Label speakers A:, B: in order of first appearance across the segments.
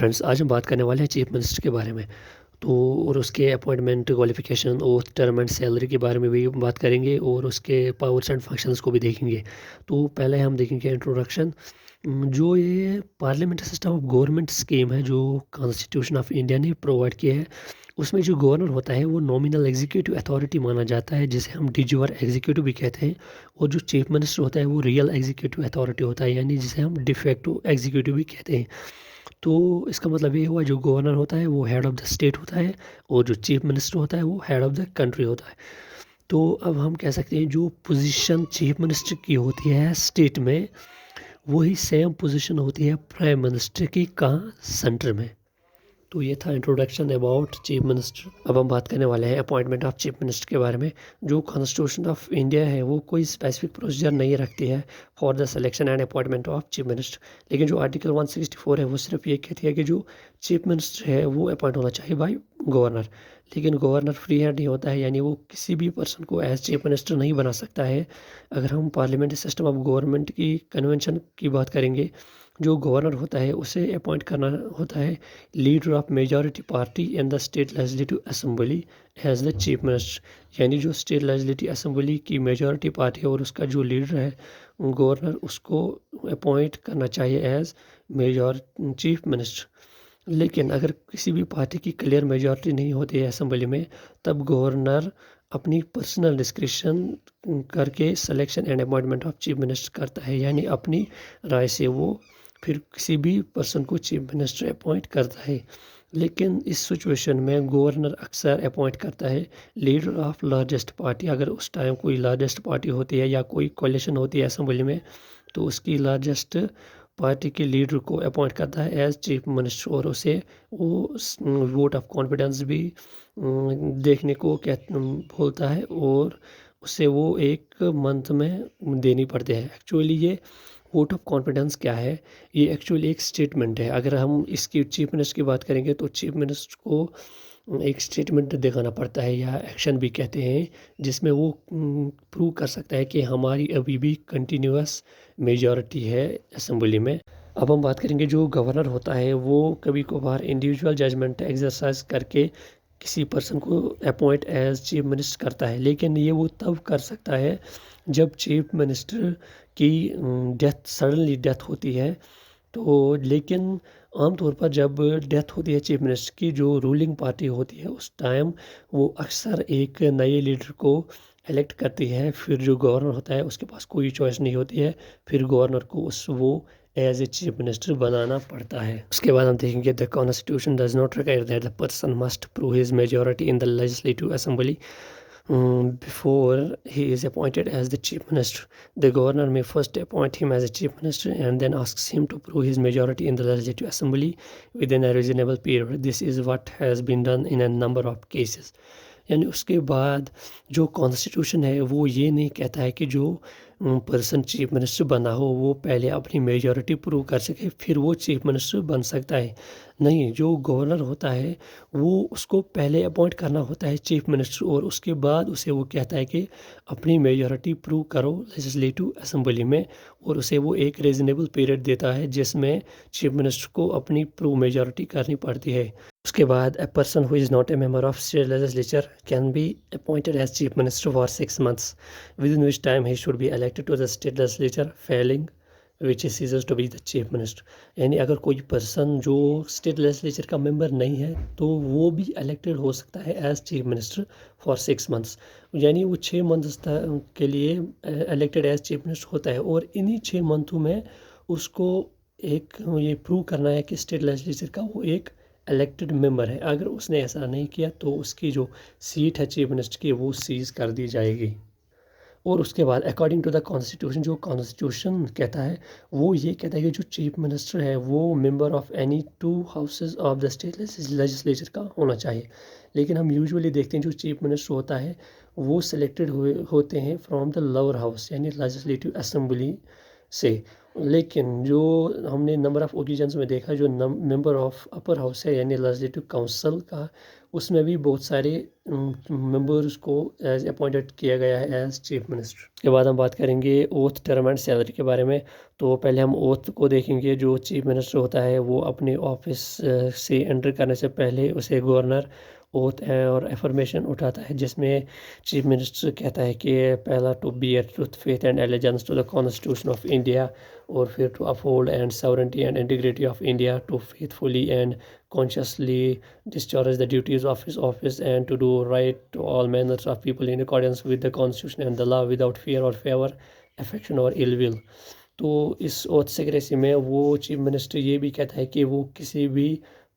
A: Friends, आज हम बात करने वाले हैं चीफ मिनिस्टर के बारे में। तो और उसके appointment, qualification, oath, term and salary के बारे में भी बात करेंगे और उसके पावर्स एंड फंक्शंस को भी देखेंगे। तो पहले हम देखेंगे इंट्रोडक्शन। जो ये parliamentary system of government scheme है, जो कॉन्स्टिट्यूशन ऑफ इंडिया ने प्रोवाइड किया है, उसमें जो गवर्नर होता है वो नॉमिनल एग्जीक्यूटिव अथॉरिटी माना जाता है, जिसे हम डी ज्यूर एग्जीक्यूटिव भी कहते हैं। और जो चीफ मिनिस्टर होता है वो रियल एग्जीक्यूटिव अथॉरिटी होता है, यानी जिसे हम डिफेक्टिव एग्जीक्यूटिव भी कहते हैं। तो इसका मतलब ये हुआ, जो गवर्नर होता है वो हेड ऑफ़ द स्टेट होता है और जो चीफ मिनिस्टर होता है वो हेड ऑफ़ द कंट्री होता है। तो अब हम कह सकते हैं जो पोजीशन चीफ मिनिस्टर की होती है स्टेट में, वही सेम पोजीशन होती है प्राइम मिनिस्टर की कहाँ, सेंटर में। तो ये था इंट्रोडक्शन अबाउट चीफ मिनिस्टर। अब हम बात करने वाले हैं अपॉइंटमेंट ऑफ चीफ मिनिस्टर के बारे में। जो कॉन्स्टिट्यूशन ऑफ इंडिया है वो कोई स्पेसिफिक प्रोसीजर नहीं रखती है for the selection and appointment of chief minister. लेकिन जो आर्टिकल 164 है वो सिर्फ ये कहती है कि जो चीफ मिनिस्टर है वो अपॉइंट होना चाहिए बाई गवर्नर। लेकिन गवर्नर फ्री हैंड नहीं होता है, यानी वो किसी भी पर्सन को एज चीफ मिनिस्टर नहीं बना सकता है। अगर हम पार्लियामेंट्री सिस्टम ऑफ गवर्नमेंट की कन्वेंशन की बात करेंगे, जो गवर्नर होता है उसे अपॉइंट करना होता है leader of majority party in the state legislative assembly as the chief minister. यानी जो स्टेट लेजिस्लेटिव असेंबली की मेजॉरिटी पार्टी है और उसका जो लीडर है गवर्नर, उसको अपॉइंट करना चाहिए एज मेजॉर चीफ मिनिस्टर। लेकिन अगर किसी भी पार्टी की क्लियर मेजॉरिटी नहीं होती है असेंबली में, तब गवर्नर अपनी पर्सनल डिस्क्रिप्शन करके selection and appointment of chief minister करता है, यानी अपनी राय से वो फिर किसी भी पर्सन को चीफ मिनिस्टर अपॉइंट करता है। लेकिन इस सिचुएशन में गवर्नर अक्सर अपॉइंट करता है लीडर ऑफ लार्जेस्ट पार्टी। अगर उस टाइम कोई लार्जेस्ट पार्टी होती है या कोई कोalition होती है असेंबली में, तो उसकी लार्जेस्ट पार्टी के लीडर को अपॉइंट करता है एज चीफ मिनिस्टर और उसे वो वोट ऑफ कॉन्फिडेंस भी देखने को बोलता है और उसे वो एक मंथ में देनी पड़ती है। एक्चुअली ये वोट ऑफ कॉन्फिडेंस क्या है? ये एक्चुअली एक स्टेटमेंट है। अगर हम इसकी चीफ मिनिस्टर की बात करेंगे तो चीफ मिनिस्टर को एक स्टेटमेंट दिखाना पड़ता है या एक्शन भी कहते हैं, जिसमें वो प्रूव कर सकता है कि हमारी अभी भी कंटिन्यूअस मेजॉरिटी है असेंबली में। अब हम बात करेंगे जो गवर्नर होता है वो कभी कभार इंडिविजुअल जजमेंट एक्सरसाइज करके किसी पर्सन को अपॉइंट एज चीफ मिनिस्टर करता है, लेकिन ये वो तब कर सकता है जब चीफ मिनिस्टर की सडनली डेथ होती है। तो लेकिन आमतौर पर जब डेथ होती है चीफ मिनिस्टर की, जो रूलिंग पार्टी होती है उस टाइम वो अक्सर एक नए लीडर को इलेक्ट करती है। फिर जो गवर्नर होता है उसके पास कोई चॉइस नहीं होती है, फिर गवर्नर को वो एज ए चीफ मिनिस्टर बनाना पड़ता है। उसके बाद हम देखेंगे the constitution does not require that the person must prove his majority in the legislative assembly before he is appointed as the chief minister. The governor may first appoint him as a chief minister and then asks him to prove his majority in the legislative assembly within a reasonable period. This is what has been done in a number of cases. यानी उसके बाद जो constitution है वो ये नहीं कहता है कि जो पर्सन चीफ मिनिस्टर बना हो वो पहले अपनी मेजॉरिटी प्रूव कर सके फिर वो चीफ मिनिस्टर बन सकता है। नहीं, जो गवर्नर होता है वो उसको पहले अपॉइंट करना होता है चीफ मिनिस्टर और उसके बाद उसे वो कहता है कि अपनी मेजॉरिटी प्रूव करो लेजिस्लेटिव असेंबली में, और उसे वो एक रीजनेबल पीरियड देता है जिसमें चीफ मिनिस्टर को अपनी प्रूव मेजॉरिटी करनी पड़ती है। उसके बाद a person who is not a member of state legislature can be appointed as chief minister for 6 months, within which time he should be elected to the state legislature, failing which he ceases to be the chief minister. यानी अगर कोई person जो state legislature का member नहीं है तो वो भी इलेक्टेड हो सकता है as chief minister for 6 months. यानी वो 6 मंथ्स के लिए इलेक्टेड एज चीफ मिनिस्टर होता है और इन्हीं 6 मंथों में उसको एक ये प्रूव करना है कि स्टेट लेजिस्लेचर का वो एक इलेक्टेड मेंबर है। अगर उसने ऐसा नहीं किया तो उसकी जो सीट है चीफ मिनिस्टर की वो सीज कर दी जाएगी। और उसके बाद अकॉर्डिंग टू द कॉन्स्टिट्यूशन, जो कॉन्स्टिट्यूशन कहता है वो ये कहता है कि जो चीफ मिनिस्टर है वो member of any 2 houses of the state legislature का होना चाहिए। लेकिन हम यूजुअली देखते हैं जो चीफ मिनिस्टर होता है वो सिलेक्टेड होते हैं फ्रॉम द लोअर हाउस यानी लेजिस्लेटिव असेंबली से। लेकिन जो हमने नंबर ऑफ ओकेजन्स में देखा, जो मेंबर ऑफ अपर हाउस है यानी लेजिस्लेटिव काउंसिल का, उसमें भी बहुत सारे मेंबर्स को एज अपॉइंटेड किया गया है एज चीफ मिनिस्टर। उसके बाद हम बात करेंगे ओथ, टर्म एंड सैलरी के बारे में। तो पहले हम ओथ को देखेंगे। जो चीफ मिनिस्टर होता है वो अपने ऑफिस से एंटर करने से पहले उसे गवर्नर ओथ और एफर्मेशन उठाता है, जिसमें चीफ मिनिस्टर कहता है कि पहला to bear truth, faith and allegiance to the constitution of India, और फिर to uphold and sovereignty and integrity of India, to faithfully and consciously discharge the duties of his office, and to do right to all manners of people in accordance with the constitution and the law without fear or favor, affection or ill will। तो इस oath secrecy में वो chief minister ये भी कहता है कि वो किसी भी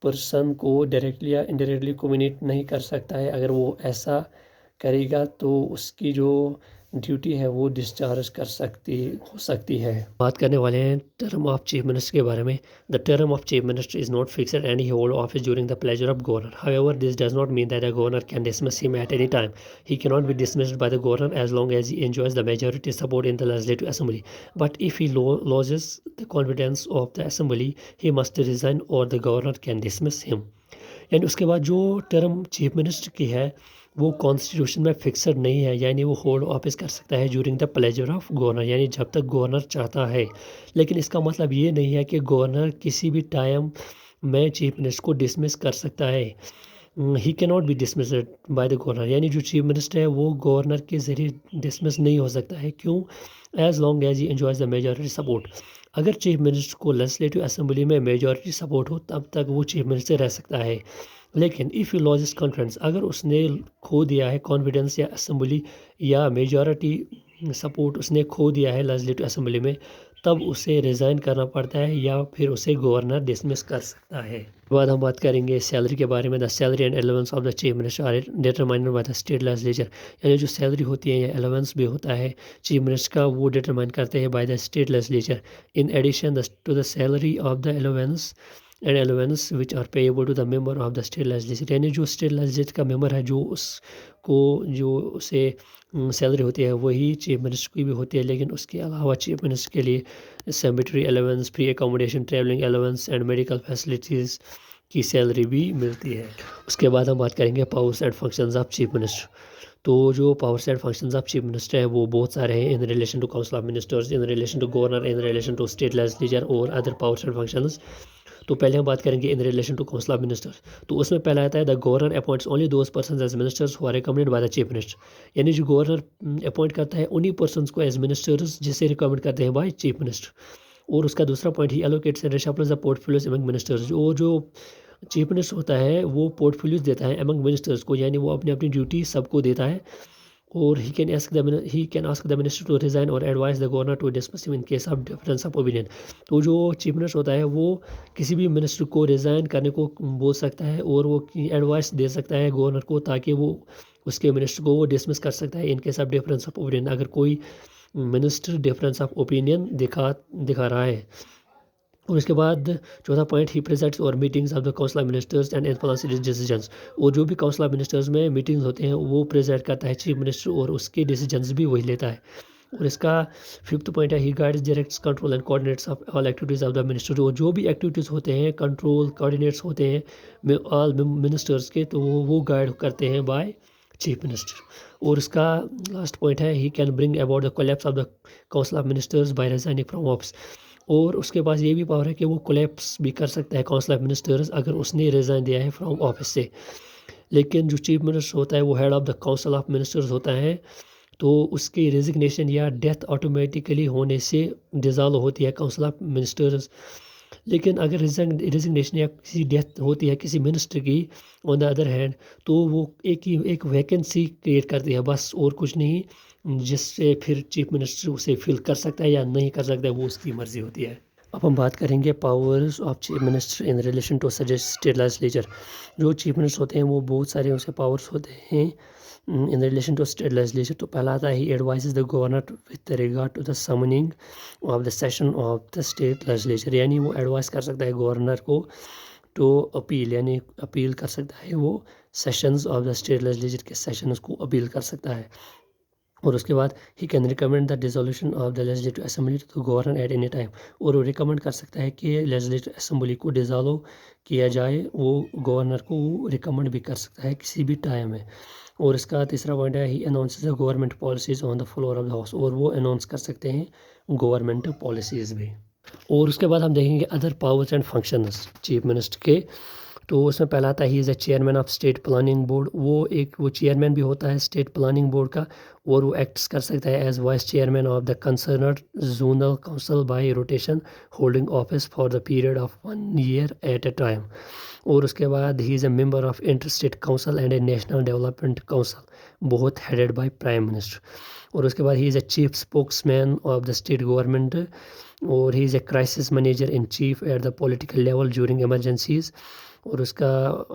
A: पर्सन को डायरेक्टली या इनडायरेक्टली कम्युनिकेट नहीं कर सकता है। अगर वो ऐसा करेगा तो उसकी जो ड्यूटी है वो डिस्चार्ज हो सकती है। बात करने वाले हैं टर्म ऑफ चीफ मिनिस्टर के बारे में। The term of chief minister is not fixed and he hold office during the pleasure of governor. However, this does not mean that the governor can dismiss him at any time. He cannot be dismissed by the governor as long as he enjoys the majority support in the legislative assembly. But if he loses the confidence of the assembly, he must resign or the governor can dismiss him। यानी उसके बाद जो term chief minister की है वो constitution में fixed नहीं है, यानी वो होल्ड ऑफिस कर सकता है during the pleasure of governor, यानी जब तक गवर्नर चाहता है। लेकिन इसका मतलब ये नहीं है कि गवर्नर किसी भी टाइम में चीफ मिनिस्टर को डिसमिस कर सकता है। He can not be dismissed by the governor, यानी जो चीफ मिनिस्टर है वो गवर्नर के ज़रिए डिसमिस नहीं हो सकता है। क्यों? As long as he enjoys the majority support. अगर चीफ मिनिस्टर को लेजिस्लेटिव असेंबली में मेजॉरिटी सपोर्ट हो तब तक वो चीफ मिनिस्टर रह सकता है। लेकिन इफ़ यू लॉज कॉन्फिडेंस, अगर उसने खो दिया है कॉन्फिडेंस या असेंबली या मेजॉरिटी सपोर्ट उसने खो दिया है लेजिस्लेटिव असेंबली में, तब उसे रिज़ाइन करना पड़ता है या फिर उसे गवर्नर डिसमिस कर सकता है। बाद हम बात करेंगे सैलरी के बारे में। The salary and allowance of the chief minister are determined by the state legislature, यानी जो सैलरी होती है या एलेवेंस भी होता है चीफ मिनिस्टर का, वो डिटरमाइन करते हैं by the state legislature. In addition to the salary of the allowance and allowance which are payable to the member of the state legislature, यानी जो स्टेट लेजिस्लेचर का मेंबर है जो उसको जो उसे सैलरी होती है वही चीफ मिनिस्टर की भी होती है। लेकिन उसके अलावा चीफ मिनिस्टर के लिए sumptuary allowance, free accommodation, travelling allowance and medical facilities की सैलरी भी मिलती है। उसके बाद हम बात करेंगे powers and functions of chief minister. तो जो powers and functions of chief minister है वो बहुत सारे हैं। In relation to council of ministers, in relation to governor, in relation to state legislature और अदर पावर्स एंड फंक्शंस। तो पहले हम बात करेंगे in relation to council of ministers. तो उसमें पहला आता है the governor appoints only those person as ministers who are recommended by the chief minister, यानी जो गवर्नर अपॉइंट करता है उन्हीं पर्सन को एज मिनिस्टर्स जिसे रिकमेंड करते हैं बाय चीफ मिनिस्टर। और उसका दूसरा point he allocates and reshuffles the portfolios among ministers, जो चीफ मिनिस्टर होता है वो पोर्टफोलियोज देता है अमंग मिनिस्टर्स को, यानी वो अपनी अपनी ड्यूटी सबको देता है। और he can ask the minister to resign or advise the governor to dismiss him in case of difference of opinion। तो जो चीफ मिनिस्टर होता है वो किसी भी मिनिस्टर को रिज़ाइन करने को बोल सकता है और वो एडवाइस दे सकता है गवर्नर को, ताकि वो उसके मिनिस्टर को वो डिसमिस कर सकता है in case of difference of opinion, अगर कोई मिनिस्टर डिफरेंस ऑफ ओपिनियन दिखा रहा है। और उसके बाद चौथा पॉइंट ही प्रेजेंट्स और meetings of the council of ministers and influence decisions, और जो भी काउंसिल ऑफ मिनिस्टर्स में मीटिंग्स होते हैं वो प्रेजेंट करता है चीफ मिनिस्टर और उसके डिसीजंस भी वही लेता है। और इसका फिफ्थ पॉइंट है he guides, directs, control and coordinates of all activities of the minister, और जो भी एक्टिविटीज़ होते हैं कंट्रोल कोऑर्डिनेट्स होते हैं ऑल मिनिस्टर्स के, तो वो गाइड करते हैं बाय चीफ मिनिस्टर। और इसका लास्ट पॉइंट है he can bring about the collapse of the council of ministers by resigning from office, और उसके पास ये भी पावर है कि वो कोलैप्स भी कर सकता है काउंसिल ऑफ मिनिस्टर्स अगर उसने रिज़ाइन दिया है फ्रॉम ऑफिस से। लेकिन जो चीफ मिनिस्टर होता है वो head of the council of ministers होता है, तो उसकी रेजिग्नेशन या डेथ ऑटोमेटिकली होने से डिज़ॉल्व होती है काउंसिल ऑफ मिनिस्टर्स। लेकिन अगर रेजिग्नेशन या किसी डेथ होती है किसी मिनिस्टर की ऑन द अदर हैंड, तो वो एक वैकेंसी क्रिएट करती है बस, और कुछ नहीं, जिससे फिर चीफ मिनिस्टर उसे फिल कर सकता है या नहीं कर सकता है, वो उसकी मर्जी होती है। अब हम बात करेंगे powers of chief minister in relation to suggest state legislature. जो चीफ मिनिस्टर होते हैं वो बहुत सारे उनसे पावर्स होते हैं in relation to state legislature. तो पहला आता है he advises the governor with regard to the summoning of the session of the state legislature, यानी वो एडवाइस कर सकता है गवर्नर को टू अपील, यानी अपील कर सकता है वो sessions of the state legislature के सेशंस को अपील कर सकता है। और उसके बाद he can recommend the dissolution of the legislative assembly to governor at any time, और वो रिकमेंड कर सकता है कि लेजिस्लेटिव असेंबली को डिसॉल्व किया जाए, वो गवर्नर को वो रिकमेंड भी कर सकता है किसी भी टाइम में। और इसका तीसरा पॉइंट है he announces the government policies on the floor of the house, और वो अनाउंस कर सकते हैं गवर्नमेंट पॉलिसीज़ भी। और उसके बाद हम देखेंगे other powers and functions chief minister के। तो उसमें पहला आता है he is the chairman of state planning board, वो चेयरमैन भी होता है स्टेट प्लानिंग बोर्ड का, और वो एक्ट्स कर सकता है as vice chairman of the concerned zonal council by rotation, holding office for the period of 1 year at a time. और उसके बाद he is a member of inter state council and a national development council, both headed by prime minister. और उसके बाद he is a chief spokesman of the state government, और he is a crisis manager in chief at the political level during emergencies. और उसका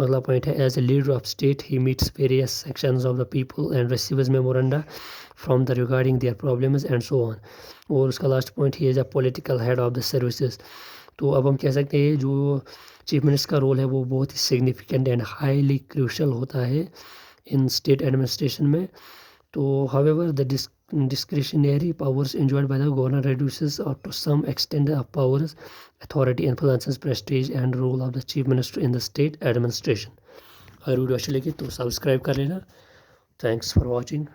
A: अगला point है as a leader of state he meets various sections of the people and receives memoranda from the regarding their problems and so on. और उसका last point he is a political head of the services. तो अब हम कह सकते हैं जो chief minister का रोल है वो बहुत ही सिग्निफिकेंट एंड हाईली क्रूशल होता है इन स्टेट एडमिनिस्ट्रेशन में। तो however the discretionary powers enjoyed by the governor reduces or to some extent the powers authority influences prestige and role of the chief minister in the state administration। अगर video अच्छी लगी तो subscribe कर लेना। Thanks for watching.